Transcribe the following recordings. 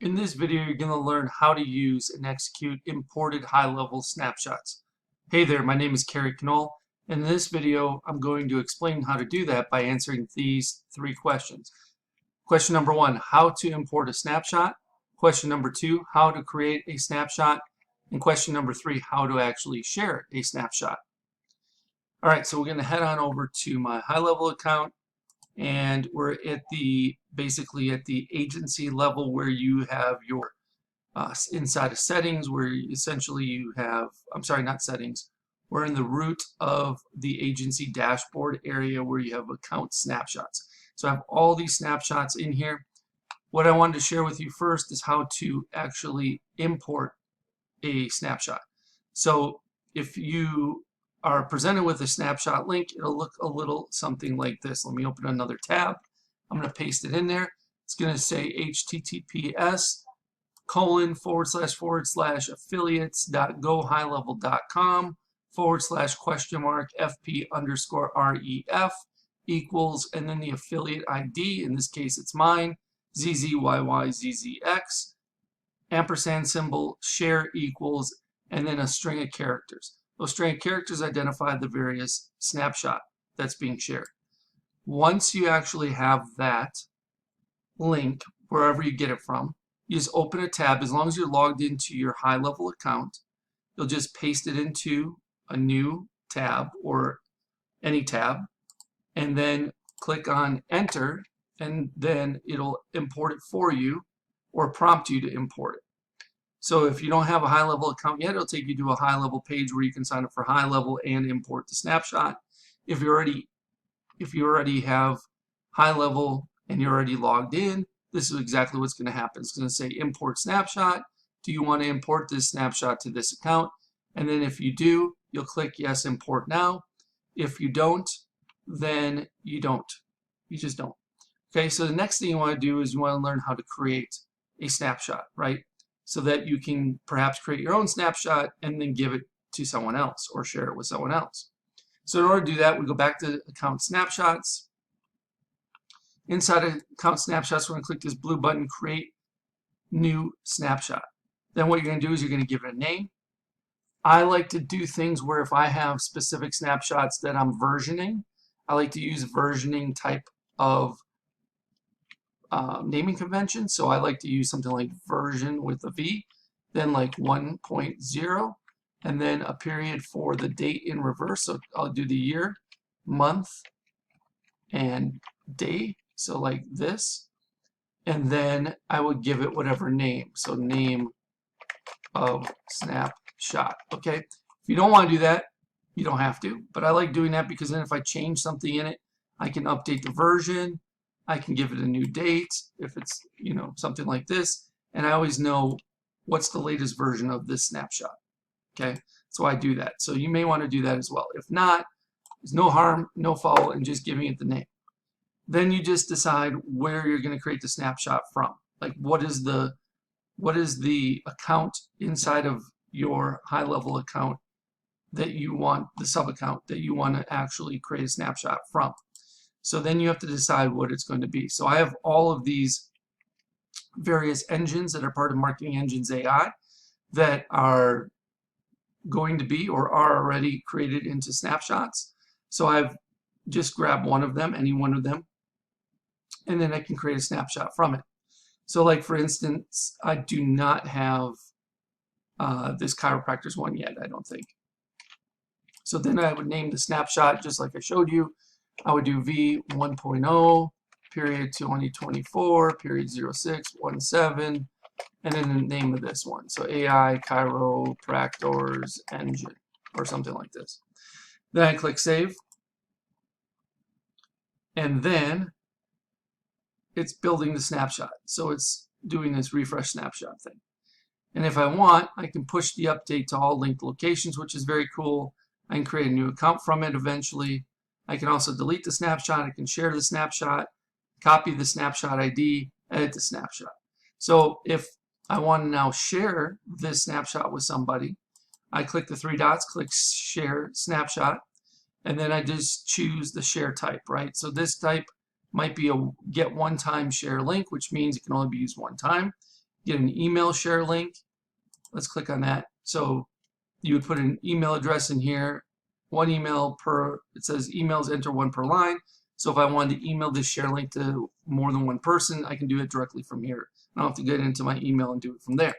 In this video, you're going to learn how to use and execute imported high-level snapshots. Hey there, my name is Kerry Knoll. In this video, I'm going to explain how to do that by answering these three questions. Question number one, how to import a snapshot. Question number two, how to create a snapshot. And question number three, how to actually share a snapshot. All right, so we're going to head on over to my HighLevel account. And we're at basically at the agency level where you have your inside of settings, where essentially you have, I'm sorry, not settings, we're in the root of the agency dashboard area where you have account snapshots. So I have all these snapshots in here. What I wanted to share with you first is how to actually import a snapshot. So if you are presented with a snapshot link, it'll look a little something like this. Let me open another tab. I'm going to paste it in there. It's going to say https://affiliates.gohighlevel.com/FP_REF equals, and then the affiliate ID, in this case it's mine, ZZYYZZX, ampersand symbol, share equals, and then a string of characters. Those string of characters identify the various snapshot that's being shared. Once you actually have that link, wherever you get it from, you just open a tab. As long as you're logged into your HighLevel account, you'll just paste it into a new tab or any tab, and then click on enter, and then it'll import it for you or prompt you to import it. So if you don't have a HighLevel account yet, it'll take you to a HighLevel page where you can sign up for HighLevel and import the snapshot. If you already have HighLevel and you're already logged in, this is exactly what's going to happen. It's going to say import snapshot. Do you want to import this snapshot to this account? And then if you do, you'll click yes, import now. If you don't, then you don't. You just don't. Okay, so the next thing you want to do is you want to learn how to create a snapshot, right? So that you can perhaps create your own snapshot and then give it to someone else or share it with someone else. So in order to do that, we go back to account snapshots. Inside of account snapshots, we're going to click this blue button, create new snapshot. Then what you're going to do is you're going to give it a name. I like to do things where if I have specific snapshots that I'm versioning, I like to use versioning type of naming convention. So I like to use something like version with a V, then like 1.0, and then a period for the date in reverse. So I'll do the year, month, and day. So like this. And then I would give it whatever name. So name of snapshot. Okay. If you don't want to do that, you don't have to. But I like doing that because then if I change something in it, I can update the version. I can give it a new date if it's, something like this, and I always know what's the latest version of this snapshot. Okay, so I do that. So you may want to do that as well. If not, there's no harm, no foul in just giving it the name. Then you just decide where you're going to create the snapshot from. Like what is the account inside of your HighLevel account that you want, the sub account that you want to actually create a snapshot from. So then you have to decide what it's going to be. So I have all of these various engines that are part of Marketing Engines A.I. that are going to be or are already created into snapshots. So I've just grabbed one of them, any one of them, and then I can create a snapshot from it. So like for instance, I do not have this chiropractor's one yet, I don't think. So then I would name the snapshot just like I showed you. I would do V 1.0, period 2024, period 0617, and then the name of this one. So AI Chiropractor's Engine, or something like this. Then I click Save. And then it's building the snapshot. So it's doing this refresh snapshot thing. And if I want, I can push the update to all linked locations, which is very cool. I can create a new account from it eventually. I can also delete the snapshot. I can share the snapshot, copy the snapshot ID, edit the snapshot. So if I want to now share this snapshot with somebody, I click the three dots, click share snapshot, and then I just choose the share type, right? So this type might be a get one-time share link, which means it can only be used one time. get an email share link. Let's click on that. So you would put an email address in here, one email per, it says emails enter one per line. So if I wanted to email this share link to more than one person, I can do it directly from here. I don't have to get into my email and do it from there.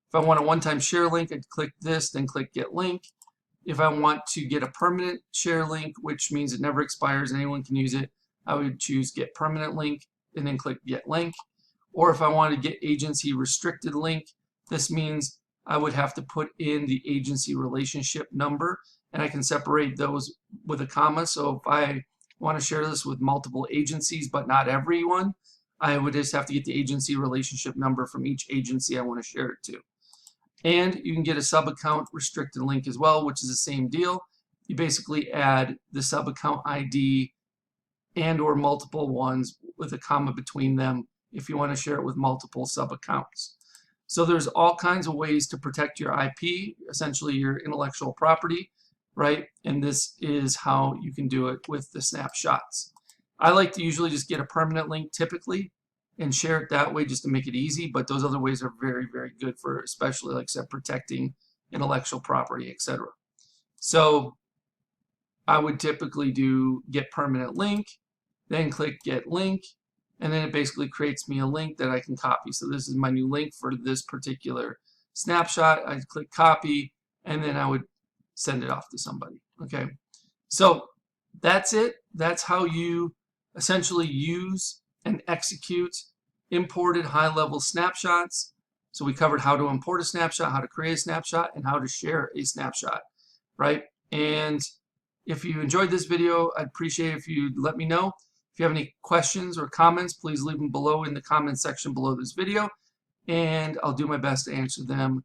If I want a one-time share link, I'd click this, then click get link. If I want to get a permanent share link, which means it never expires, anyone can use it, I would choose get permanent link and then click get link. Or if I want to get agency restricted link, this means I would have to put in the agency relationship number, and I can separate those with a comma. So if I want to share this with multiple agencies but not everyone, I would just have to get the agency relationship number from each agency I want to share it to. And you can get a sub-account restricted link as well, which is the same deal. You basically add the sub-account ID and or multiple ones with a comma between them if you want to share it with multiple sub-accounts. So there's all kinds of ways to protect your IP, essentially your intellectual property, right? And this is how you can do it with the snapshots. I like to usually just get a permanent link typically and share it that way just to make it easy, but those other ways are very, very good for especially, like I said, protecting intellectual property, etc. So I would typically do get permanent link, then click get link, and then it basically creates me a link that I can copy. So this is my new link for this particular snapshot. I click copy, and then I would send it off to somebody. Okay, so that's it. That's how you essentially use and execute imported high-level snapshots. So we covered how to import a snapshot, how to create a snapshot, and how to share a snapshot, right? And if you enjoyed this video, I'd appreciate it if you'd let me know. If you have any questions or comments, please leave them below in the comment section below this video, and I'll do my best to answer them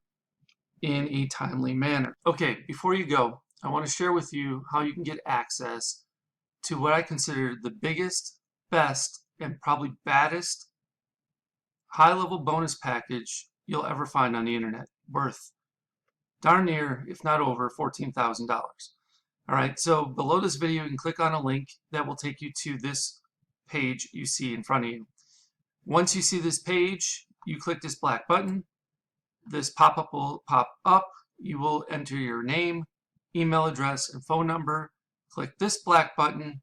in a timely manner. Okay, before you go, I want to share with you how you can get access to what I consider the biggest, best, and probably baddest high-level bonus package you'll ever find on the internet, worth darn near, if not over, $14,000. All right, so below this video, you can click on a link that will take you to this page you see in front of you. Once you see this page, you click this black button. This pop-up will pop up. You will enter your name, email address, and phone number. Click this black button,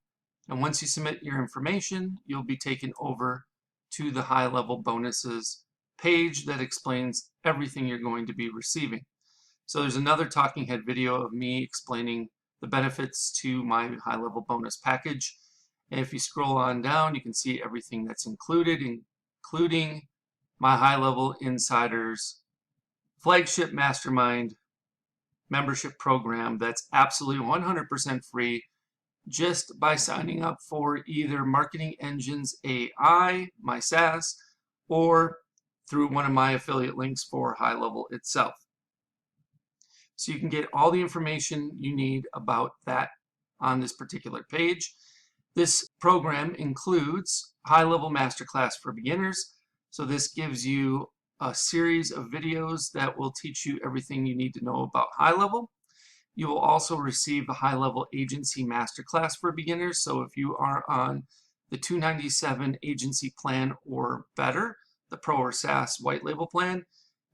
and once you submit your information, you'll be taken over to the high-level bonuses page that explains everything you're going to be receiving. So there's another talking head video of me explaining the benefits to my high-level bonus package. And if you scroll on down, you can see everything that's included, including my high-level insiders flagship mastermind membership program that's absolutely 100% free just by signing up for either Marketing Engines A.I, my SaaS, or through one of my affiliate links for HighLevel itself. So you can get all the information you need about that on this particular page. This program includes high-level masterclass for beginners. So this gives you a series of videos that will teach you everything you need to know about high-level. You will also receive the high-level agency masterclass for beginners. So if you are on the $297 agency plan or better, the Pro or SaaS white label plan,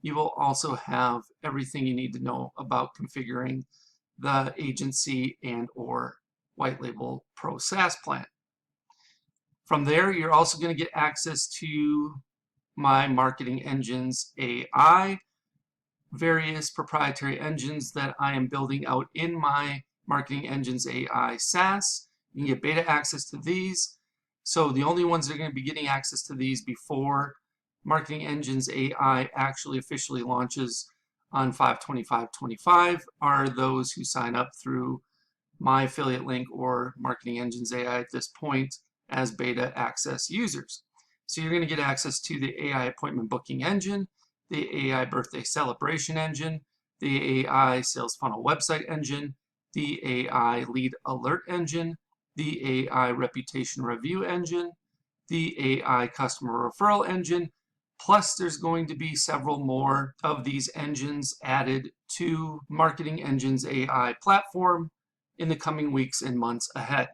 you will also have everything you need to know about configuring the agency and or white label Pro SaaS plan. From there, you're also going to get access to my Marketing Engines AI, various proprietary engines that I am building out in my Marketing Engines AI SaaS. You can get beta access to these. So the only ones that are going to be getting access to these before Marketing Engines AI actually officially launches on 5/25/25 are those who sign up through my affiliate link or Marketing Engines AI at this point as beta access users. So you're going to get access to the AI appointment booking engine, the AI birthday celebration engine, the AI sales funnel website engine, the AI lead alert engine, the AI reputation review engine, the AI customer referral engine, plus there's going to be several more of these engines added to Marketing Engines AI platform in the coming weeks and months ahead.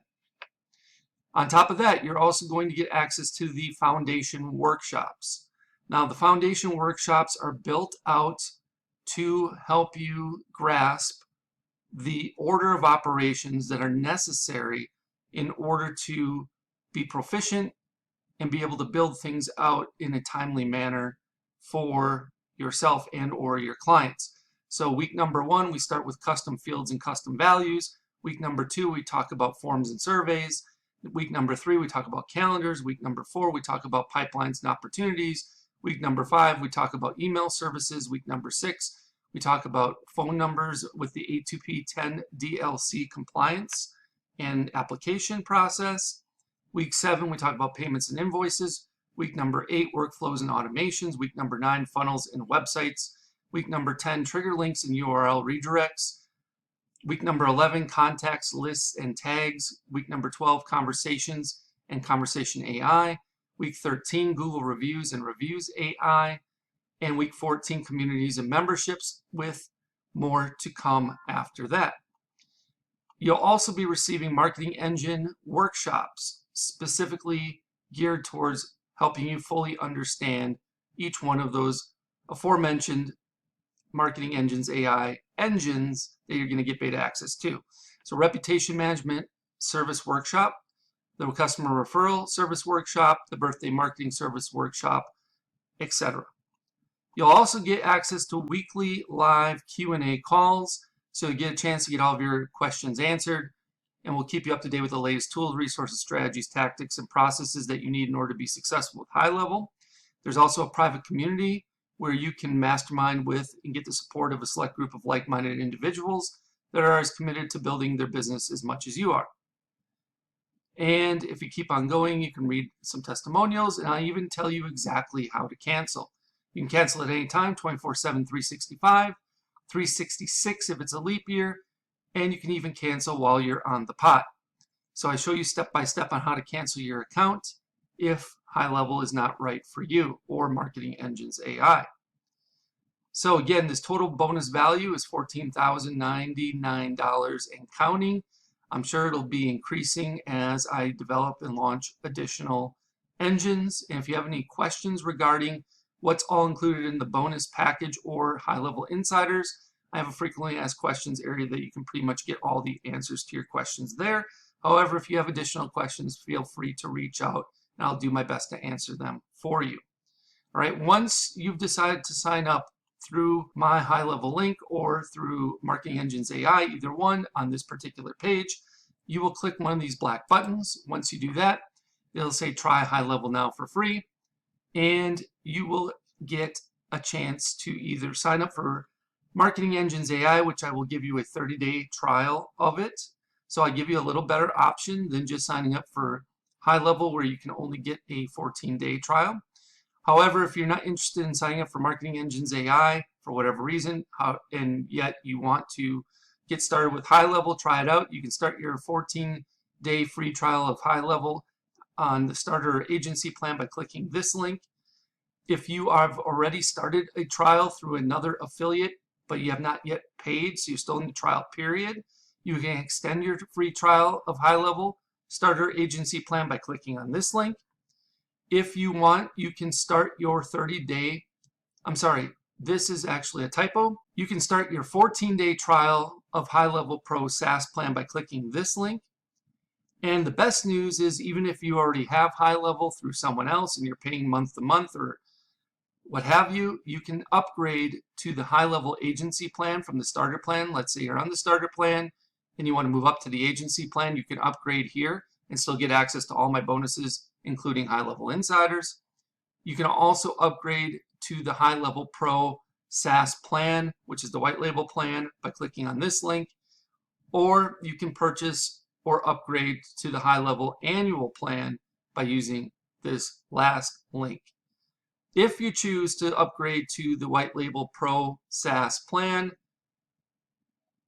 On top of that, you're also going to get access to the foundation workshops. Now, the foundation workshops are built out to help you grasp the order of operations that are necessary in order to be proficient and be able to build things out in a timely manner for yourself and or your clients. So week number 1, we start with custom fields and custom values. Week number 2, we talk about forms and surveys. Week number 3, we talk about calendars. Week number 4, we talk about pipelines and opportunities. Week number 5, we talk about email services. Week number 6, we talk about phone numbers with the A2P 10 DLC compliance and application process. Week 7, we talk about payments and invoices. Week number 8, workflows and automations. Week number 9, funnels and websites. Week number 10, trigger links and URL redirects. Week number 11, contacts, lists, and tags. Week number 12, conversations and conversation AI. Week 13, Google reviews and reviews AI. And week 14, communities and memberships, with more to come after that. You'll also be receiving marketing engine workshops specifically geared towards helping you fully understand each one of those aforementioned Marketing Engines AI engines that you're going to get beta access to. So reputation management service workshop, the customer referral service workshop, the birthday marketing service workshop, etc. You'll also get access to weekly live Q&A calls, so you get a chance to get all of your questions answered, and we'll keep you up to date with the latest tools, resources, strategies, tactics, and processes that you need in order to be successful with HighLevel. There's also a private community where you can mastermind with and get the support of a select group of like-minded individuals that are as committed to building their business as much as you are. And if you keep on going, you can read some testimonials, and I'll even tell you exactly how to cancel. You can cancel at any time, 24/7, 365, 366 if it's a leap year, and you can even cancel while you're on the pot. So I show you step by step on how to cancel your account if HighLevel is not right for you, or Marketing Engines AI. So again, this total bonus value is $14,099 and counting. I'm sure it'll be increasing as I develop and launch additional engines. And if you have any questions regarding what's all included in the bonus package or HighLevel Insiders, I have a frequently asked questions area that you can pretty much get all the answers to your questions there. However, if you have additional questions, feel free to reach out and I'll do my best to answer them for you. All right, once you've decided to sign up through my HighLevel link or through Marketing Engines AI, either one on this particular page, you will click one of these black buttons. Once you do that, it'll say try HighLevel now for free, and you will get a chance to either sign up for Marketing Engines AI, which I will give you a 30-day trial of it. So I give you a little better option than just signing up for HighLevel, where you can only get a 14-day trial. However, if you're not interested in signing up for Marketing Engines AI for whatever reason, and yet you want to get started with HighLevel, try it out, you can start your 14-day free trial of HighLevel on the starter agency plan by clicking this link. If you have already started a trial through another affiliate, but you have not yet paid, so you're still in the trial period, you can extend your free trial of HighLevel starter agency plan by clicking on this link. If you want, you can start your 30-day, I'm sorry, this is actually a typo. You can start your 14-day trial of HighLevel Pro SaaS plan by clicking this link. And the best news is, even if you already have HighLevel through someone else and you're paying month to month or what have you, you can upgrade to the HighLevel agency plan from the starter plan. Let's say you're on the starter plan and you want to move up to the agency plan, you can upgrade here and still get access to all my bonuses, including HighLevel Insiders. You can also upgrade to the HighLevel Pro SaaS plan, which is the white label plan, by clicking on this link. Or you can purchase or upgrade to the HighLevel annual plan by using this last link. If you choose to upgrade to the white label Pro SaaS plan,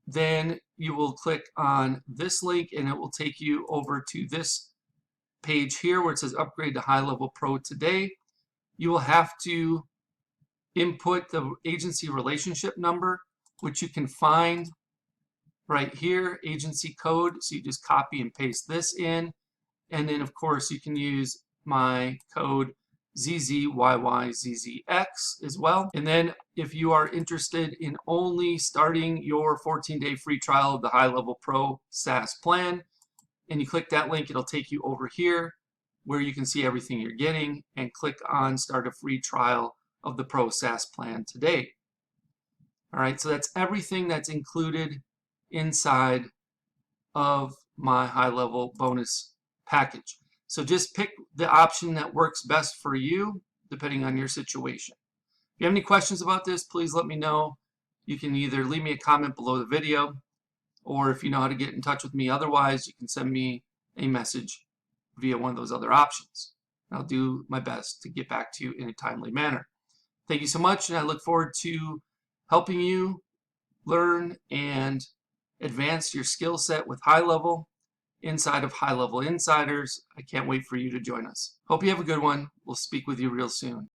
then you will click on this link and it will take you over to this page here where it says upgrade to HighLevel Pro today. You will have to input the agency relationship number, which you can find right here, agency code. So you just copy and paste this in. And then of course you can use my code ZZYYZZX as well. And then if you are interested in only starting your 14-day free trial of the HighLevel Pro SaaS plan, and you click that link, it'll take you over here where you can see everything you're getting, and click on start a free trial of the Pro SaaS plan today. All right, so that's everything that's included inside of my HighLevel bonus package. So just pick the option that works best for you depending on your situation. If you have any questions about this, please let me know. You can either leave me a comment below the video, or if you know how to get in touch with me otherwise, you can send me a message via one of those other options. I'll do my best to get back to you in a timely manner. Thank you so much, and I look forward to helping you learn and advance your skill set with HighLevel inside of HighLevel Insiders. I can't wait for you to join us. Hope you have a good one. We'll speak with you real soon.